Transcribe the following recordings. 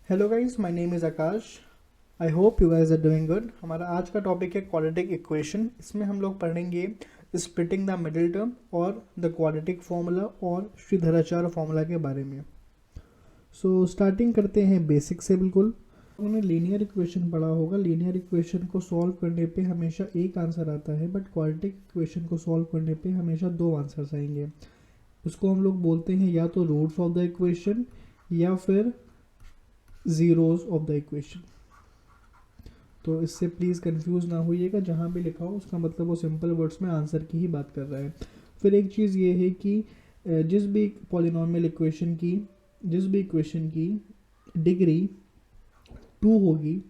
Hello guys, my name is Akash. I hope you guys are doing good. हमारा आज का topic है quadratic equation. इसमें हम लोग पढ़ेंगे स्प्लिटिंग द मिडिल टर्म और द क्वाड्रेटिक फॉर्मूला और श्रीधराचार्य फॉर्मूला के बारे में। स्टार्टिंग करते हैं बेसिक से। बिल्कुल उन्होंने लीनियर इक्वेशन पढ़ा होगा। लीनियर इक्वेशन को सॉल्व करने पे हमेशा एक आंसर आता है, बट क्वाड्रेटिक इक्वेशन को सॉल्व करने पे हमेशा दो आंसर्स आएंगे। उसको हम लोग बोलते हैं या तो रूट्स ऑफ द इक्वेशन या फिर ज़ीरोज़ ऑफ द इक्वेशन। तो इससे प्लीज़ कंफ्यूज ना होइएगा, जहाँ भी लिखा हो उसका मतलब वो सिंपल वर्ड्स में आंसर की ही बात कर रहा है। फिर एक चीज़ ये है कि जिस भी पॉलिनॉमियल इक्वेशन की डिग्री 2 होगी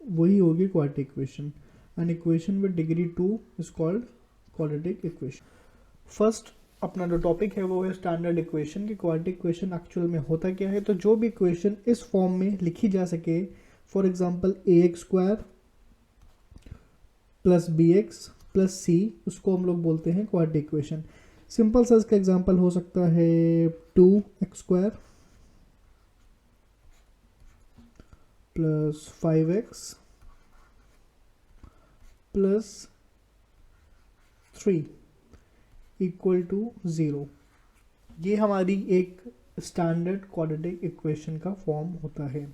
वही होगी quadratic equation. An equation with degree 2 is called quadratic equation. First अपना जो टॉपिक है वो है स्टैंडर्ड इक्वेशन की क्वाड्रेटिक इक्वेशन एक्चुअल में होता क्या है। तो जो भी इक्वेशन इस फॉर्म में लिखी जा सके, for example ax² plus bx plus c, उसको हम लोग बोलते हैं क्वाड्रेटिक इक्वेशन। सिंपल सा इसका एग्जांपल हो सकता है 2x² plus 5x plus 3 equal to 0। ये हमारी एक स्टैंडर्ड क्वाड्रेटिक इक्वेशन का फॉर्म होता है,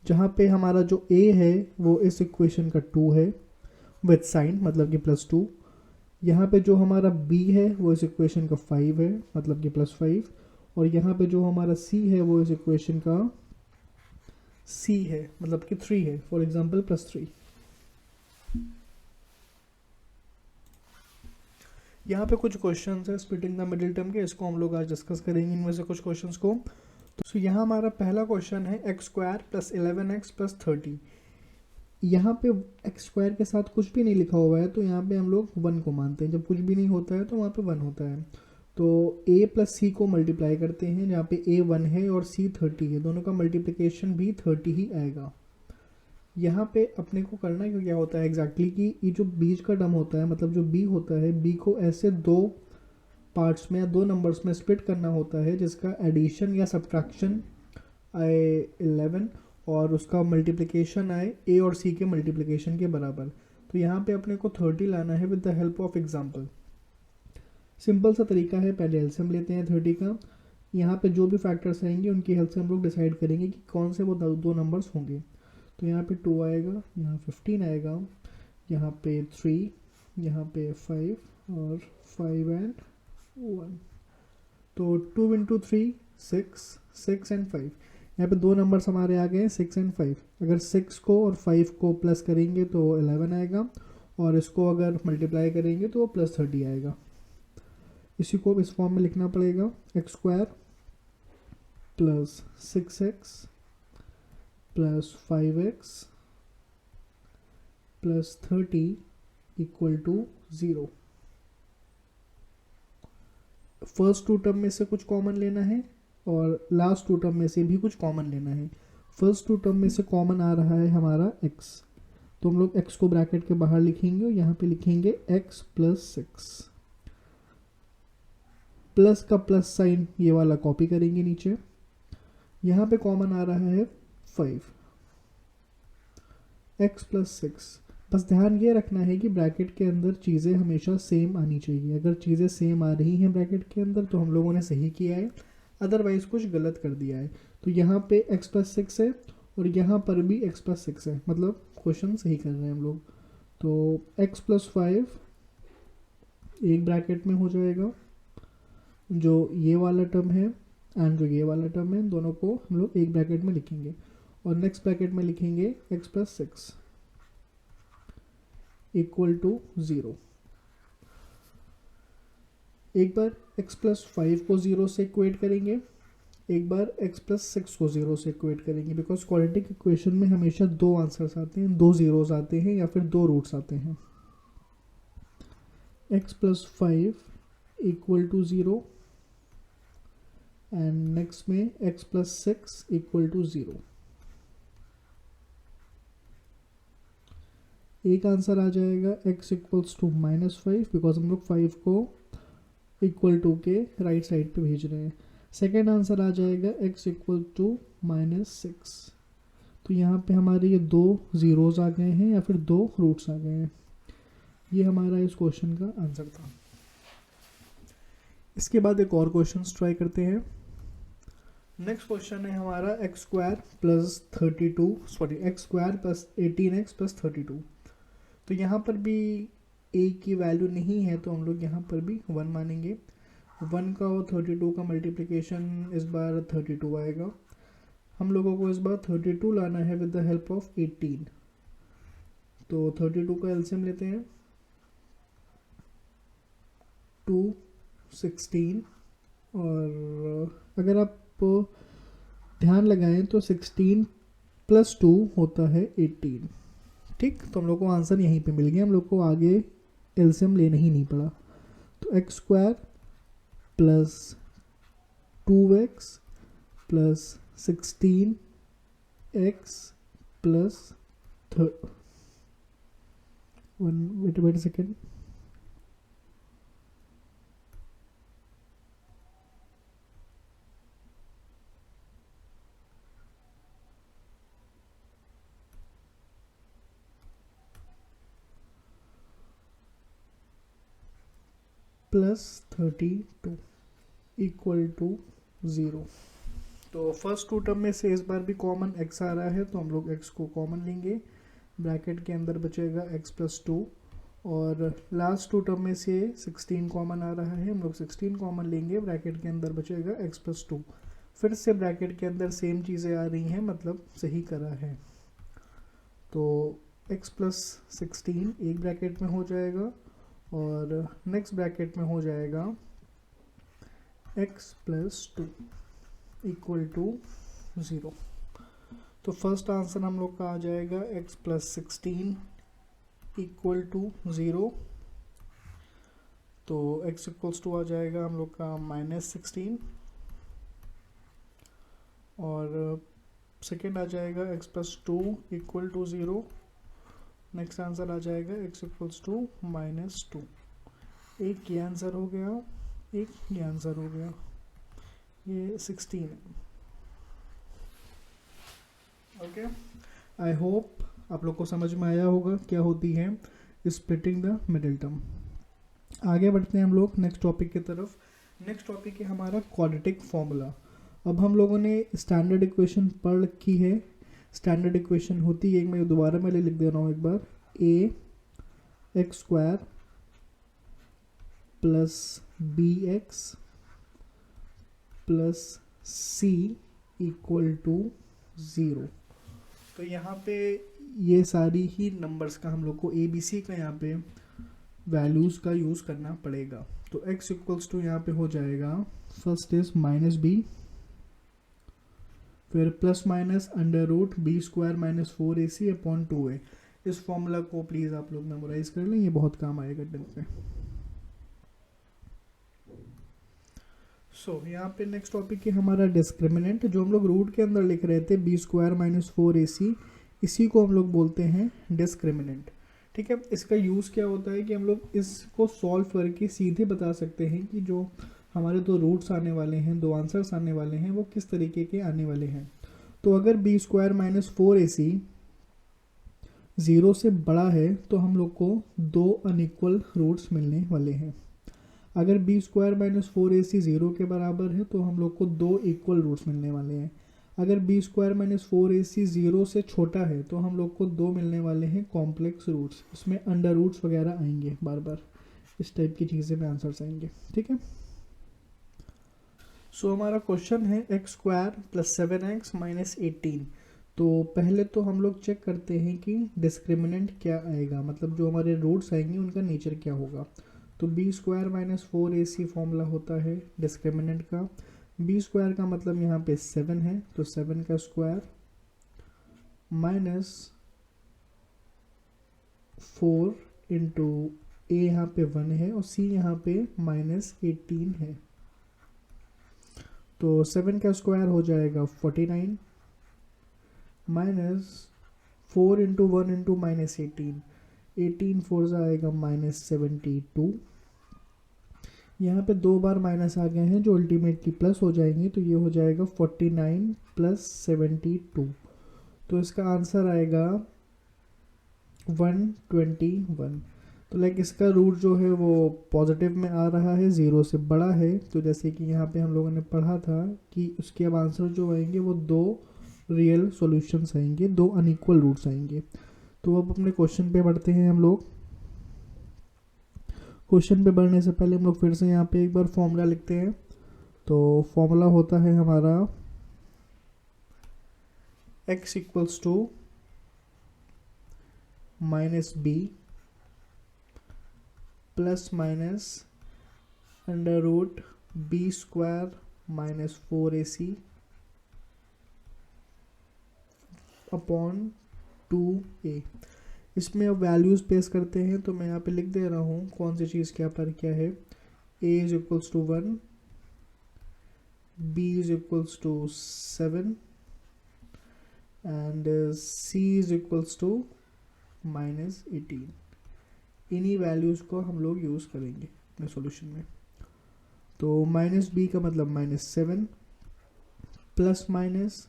जहाँ पे हमारा जो a है वो इस इक्वेशन का 2 है विथ साइन, मतलब कि +2। यहाँ पे जो हमारा b है वो इस इक्वेशन का 5 है, मतलब कि +5। और यहाँ पे जो हमारा c है वो इस इक्वेशन का c है, मतलब कि 3 है, फॉर एग्जांपल +3। यहाँ पे कुछ क्वेश्चंस है स्प्लिटिंग द मिडिल टर्म के, इसको हम लोग आज डिस्कस करेंगे इनमें से कुछ क्वेश्चंस को। तो यहाँ हमारा पहला क्वेश्चन है x² प्लस 11x प्लस 30। यहाँ पे x² के साथ कुछ भी नहीं लिखा हुआ है, तो यहाँ पे हम लोग 1 को मानते हैं। जब कुछ भी नहीं होता है तो वहाँ पे 1 होता है। तो a प्लस c को मल्टीप्लाई करते हैं, जहाँ पे a 1 है और c 30 है, दोनों का मल्टीप्लिकेशन भी 30 ही आएगा। यहाँ पे अपने को करना क्या होता है एग्जैक्टली कि ये जो बीच का टर्म होता है, मतलब जो b होता है, b को ऐसे दो पार्ट्स में या दो नंबर्स में स्प्लिट करना होता है, जिसका एडिशन या सब्ट्रैक्शन आए 11 और उसका मल्टीप्लिकेशन आए a और c के मल्टीप्लिकेशन के बराबर। तो यहाँ पे अपने को 30 लाना है with the help of example. Simple सा तरीका है, पहले एलसीएम लेते हैं 30 का। यहाँ पे जो भी फैक्टर्स आएंगे उनकी हेल्प से हम लोग डिसाइड करेंगे कि कौन से वो दो नंबर्स होंगे। तो यहाँ पे 2 आएगा, यहाँ 15 आएगा, यहाँ पे 3, यहाँ पे 5 और 5 एंड 1। तो 2 इंटू 3 6 एंड 5। यहाँ पे दो नंबर्स हमारे आ गए 6 एंड 5। अगर 6 को और 5 को प्लस करेंगे तो 11 आएगा, और इसको अगर मल्टीप्लाई करेंगे तो प्लस 30 आएगा। इसी को इस फॉर्म में लिखना पड़ेगा, x² plus 6x plus 5x plus 30 equal to 0। First two term में से कुछ कॉमन लेना है और लास्ट टू टर्म में से भी कुछ कॉमन लेना है। फर्स्ट टू टर्म में से कॉमन आ रहा है हमारा x, तो हम लोग x को ब्रैकेट के बाहर लिखेंगे और यहाँ पे लिखेंगे x प्लस 6। प्लस का प्लस साइन ये वाला कॉपी करेंगे नीचे। यहाँ पे कॉमन आ रहा है 5, x प्लस 6। बस ध्यान ये रखना है कि ब्रैकेट के अंदर चीज़ें हमेशा सेम आनी चाहिए। अगर चीज़ें सेम आ रही हैं ब्रैकेट के अंदर तो हम लोगों ने सही किया है, अदरवाइज कुछ गलत कर दिया है। तो यहाँ पे x प्लस 6 है और यहाँ पर भी x प्लस 6 है, मतलब क्वेश्चन सही कर रहे हैं हम लोग। तो x प्लस 5 एक ब्रैकेट में हो जाएगा, जो ये वाला टर्म है एंड जो ये वाला टर्म है, दोनों को हम लोग एक ब्रैकेट में लिखेंगे। और नेक्स्ट ब्रैकेट में लिखेंगे x प्लस 6 इक्वल टू 0। एक बार x प्लस 5 को 0 से इक्वेट करेंगे, एक बार x प्लस 6 को 0 से इक्वेट करेंगे, बिकॉज क्वाड्रेटिक इक्वेशन में हमेशा दो आंसर्स आते हैं, दो जीरोस आते हैं या फिर दो रूट्स आते हैं। x plus 5 equal to 0 and next में x प्लस 6 इक्वल टू 0। एक आंसर आ जाएगा x इक्वल्स टू -5, बिकॉज हम लोग 5 को इक्वल टू के राइट साइड पे भेज रहे हैं। सेकेंड आंसर आ जाएगा x इक्वल टू -6। तो यहाँ पे हमारे ये 2 ज़ीरोज़ आ गए हैं या फिर 2 रूट्स आ गए हैं। ये हमारा इस क्वेश्चन का आंसर था। इसके बाद एक और क्वेश्चन ट्राई करते हैं। नेक्स्ट क्वेश्चन है हमारा x square plus 18x plus 32। तो यहाँ पर भी a की वैल्यू नहीं है, तो हम लोग यहाँ पर भी 1 मानेंगे। 1 का और 32 का मल्टीप्लिकेशन इस बार 32 आएगा। हम लोगों को इस बार 32 लाना है विद द हेल्प ऑफ 18। तो 32 का एलसीएम लेते हैं। 2 16 और अगर आप ध्यान लगाएं तो 16 प्लस 2 होता है 18। ठीक, तो हम लोग को आंसर यहीं पे मिल गया, हम लोग को आगे एलसीएम लेना ही नहीं पड़ा। तो x square plus 2x plus 16x plus wait second, plus 32 equal to 0। तो फर्स्ट टू टर्म में से इस बार भी कॉमन x आ रहा है, तो हम लोग x को कॉमन लेंगे। ब्रैकेट के अंदर बचेगा x प्लस 2 और लास्ट टू टर्म में से 16 कॉमन आ रहा है, हम लोग 16 कॉमन लेंगे। ब्रैकेट के अंदर बचेगा x प्लस 2। फिर से ब्रैकेट के अंदर सेम चीज़ें आ रही हैं, मतलब सही करा है। तो x प्लस 16 एक ब्रैकेट में हो जाएगा और नेक्स्ट ब्रैकेट में हो जाएगा x प्लस 2 इक्वल टू 0। तो फर्स्ट आंसर हम लोग का आ जाएगा x प्लस 16 इक्वल टू 0। तो x इक्वल्स टू आ जाएगा हम लोग का -16 और सेकेंड आ जाएगा x plus 2 equal to 0। Next answer आ जाएगा x इक्वल्स टू -2। एक ये आंसर हो गया, एक ये आंसर हो गया, ये 16 है। ओके, आई होप आप लोग को समझ में आया होगा क्या होती है स्प्लिटिंग द मिडिल टर्म। आगे बढ़ते हैं हम लोग नेक्स्ट टॉपिक की तरफ। नेक्स्ट टॉपिक है हमारा क्वाड्रेटिक फॉर्मूला। अब हम लोगों ने स्टैंडर्ड इक्वेशन पढ़ रखी है। स्टैंडर्ड इक्वेशन होती है, मैं दोबारा मैं लिख दे रहा हूँ एक बार, ax² plus bx plus c equal to 0। तो यहाँ पे ये सारी ही नंबर्स का हम लोग को ABC का यहाँ पे वैल्यूज़ का यूज़ करना पड़ेगा। तो x इक्वल्स टू यहाँ पे हो जाएगा, फर्स्ट इज -b, फिर plus minus under root b² - 4ac upon 2a। इस फॉर्मूला को प्लीज़ आप लोग मेमोराइज कर लें, ये बहुत काम आएगा टेंथ में। यहाँ पे नेक्स्ट टॉपिक है हमारा डिस्क्रिमिनेंट। जो हम लोग रूट के अंदर लिख रहे थे b² - 4ac, इसी को हम लोग बोलते हैं डिस्क्रिमिनेंट। ठीक है, इसका यूज़ क्या होता है कि हम लोग इसको सॉल्व करके सीधे बता सकते हैं कि जो हमारे दो रूट्स आने वाले हैं, दो आंसर्स आने वाले हैं, वो किस तरीके के आने वाले हैं। तो अगर b² - 4ac 0 से बड़ा है तो हम लोग को दो अनइक्वल रूट्स मिलने वाले हैं। अगर b² - 4ac 0 के बराबर है तो हम लोग को दो इक्वल रूट्स मिलने वाले हैं। अगर b² - 4ac 0 से छोटा है तो हम लोग को दो मिलने वाले हैं कॉम्प्लेक्स रूट्स। इसमें अंडर रूट्स वगैरह आएंगे, बार बार इस टाइप की चीज़ें में आंसर्स आएंगे। ठीक है, हमारा क्वेश्चन है x² + 7x - 18। तो पहले तो हम लोग चेक करते हैं कि डिस्क्रिमिनेंट क्या आएगा, मतलब जो हमारे रूट्स आएंगे उनका नेचर क्या होगा। तो b² - 4ac फॉर्मूला होता है डिस्क्रिमिनेंट का। b² का मतलब यहाँ पे 7 है, तो 7 का स्क्वायर माइनस 4 इंटू a यहाँ पे 1 है और c यहाँ पे -18 है। तो 7 का स्क्वायर हो जाएगा 49 माइनस 4 इंटू 1 इंटू -18, 18 4 आएगा -72। यहाँ पे दो बार माइनस आ गए हैं जो अल्टीमेटली प्लस हो जाएंगे, तो ये हो जाएगा 49 + 72। तो इसका आंसर आएगा 121। तो लाइक इसका रूट जो है वो पॉजिटिव में आ रहा है, 0 से बड़ा है। तो जैसे कि यहाँ पे हम लोगों ने पढ़ा था कि उसके अब आंसर जो आएंगे वो 2 रियल सॉल्यूशंस आएंगे, 2 अनइक्वल रूट्स आएंगे। तो अब अपने क्वेश्चन पे बढ़ते हैं हम लोग। क्वेश्चन पे बढ़ने से पहले हम लोग फिर से यहाँ पे एक बार फॉर्मूला लिखते हैं। तो फॉर्मूला होता है हमारा x equals to minus b plus minus under root b square minus 4ac upon 2a। इसमें अब वैल्यूज़ पेश करते हैं, तो मैं यहाँ पे लिख दे रहा हूँ कौन सी चीज़ क्या पर क्या है। a is equals to 1, b is equals to 7 and c is equals to minus 18। इन्हीं वैल्यूज़ को हम लोग यूज़ करेंगे अपने सॉल्यूशन में। तो माइनस b का मतलब minus 7 plus minus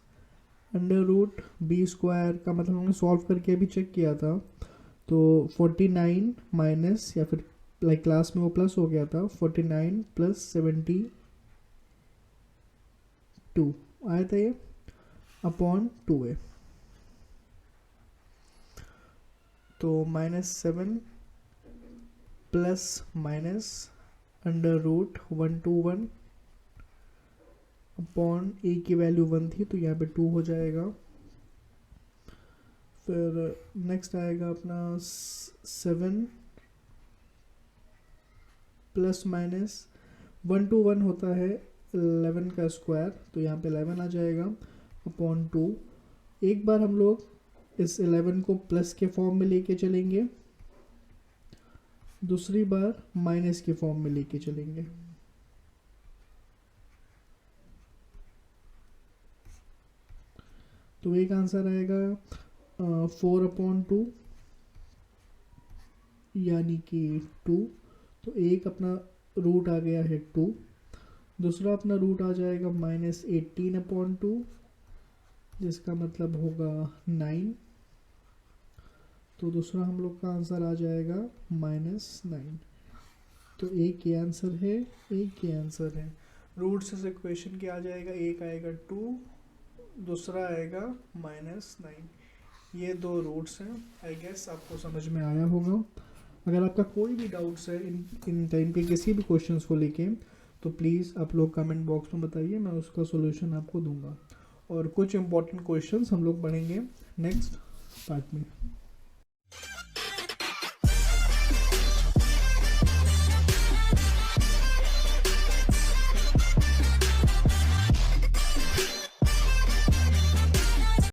under root b square का मतलब हमने सॉल्व करके अभी चेक किया था। तो 49 माइनस, या फिर लाइक क्लास में वो प्लस हो गया था, 49 प्लस 72 आया था ये, अपॉन 2a। तो -7 plus minus under root 121 upon a की वैल्यू 1 थी, तो यहाँ पे 2 हो जाएगा। फिर नेक्स्ट आएगा अपना 7 प्लस माइनस 121 होता है 11 का स्क्वायर, तो यहाँ पे 11 आ जाएगा अपॉन 2। एक बार हम लोग इस 11 को प्लस के फॉर्म में लेके चलेंगे, दूसरी बार माइनस के फॉर्म में लेके चलेंगे। तो एक आंसर आएगा 4/2 यानी कि 2। तो एक अपना रूट आ गया है 2, दूसरा अपना रूट आ जाएगा -18/2 जिसका मतलब होगा 9। तो दूसरा हम लोग का आंसर आ जाएगा -9। तो एक ये आंसर है, एक ये आंसर है। रूट से इक्वेशन क्या आ जाएगा, एक आएगा 2, दूसरा आएगा -9। ये 2 रूट्स हैं। आई गेस आपको समझ में आया होगा। अगर आपका कोई भी डाउट्स है इन टाइम के किसी भी क्वेश्चंस को लेके, तो प्लीज़ आप लोग कमेंट बॉक्स में बताइए, मैं उसका सॉल्यूशन आपको दूंगा। और कुछ इंपॉर्टेंट क्वेश्चंस हम लोग पढ़ेंगे नेक्स्ट पार्ट में।